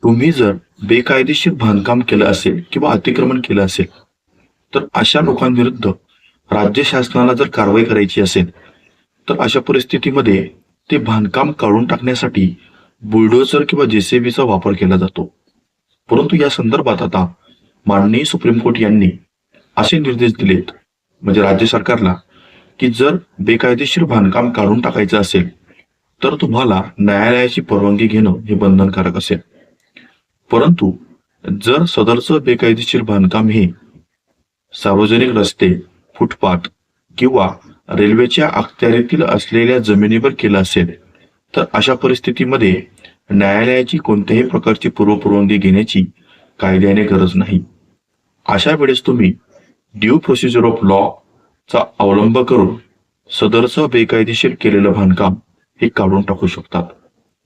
तुम्ही जर बेकायदेशीर बांधकाम केलं असेल किंवा अतिक्रमण केलं असेल, तर अशा लोकांविरुद्ध राज्य शासनाला जर कारवाई करायची असेल, तर अशा परिस्थितीमध्ये ते बांधकाम काढून टाकण्यासाठी बुलडोझर किंवा जेसीबीचा वापर केला जातो. परंतु या संदर्भात आता माननीय सुप्रीम कोर्ट यांनी असे निर्देश दिलेत, म्हणजे राज्य सरकारला, की जर बेकायदेशीर बांधकाम काढून टाकायचं असेल तर तुम्हाला न्यायालयाची परवानगी घेणं हे बंधनकारक असेल. परंतु जर सदरचं बेकायदेशीर बांधकाम हे सार्वजनिक रस्ते, फुटपाथ किंवा रेल्वेच्या अखत्यारीतील असलेल्या जमिनीवर केलं असेल, तर अशा परिस्थितीमध्ये न्यायालयाची कोणत्याही प्रकारची पूर्वपरवानगी घेण्याची कायद्याने गरज नाही. अशा वेळेस तुम्ही ड्यू प्रोसिजर ऑफ लॉ चा अवलंब करून सदरचं बेकायदेशीर केलेलं बांधकाम हे काढून टाकू शकतात.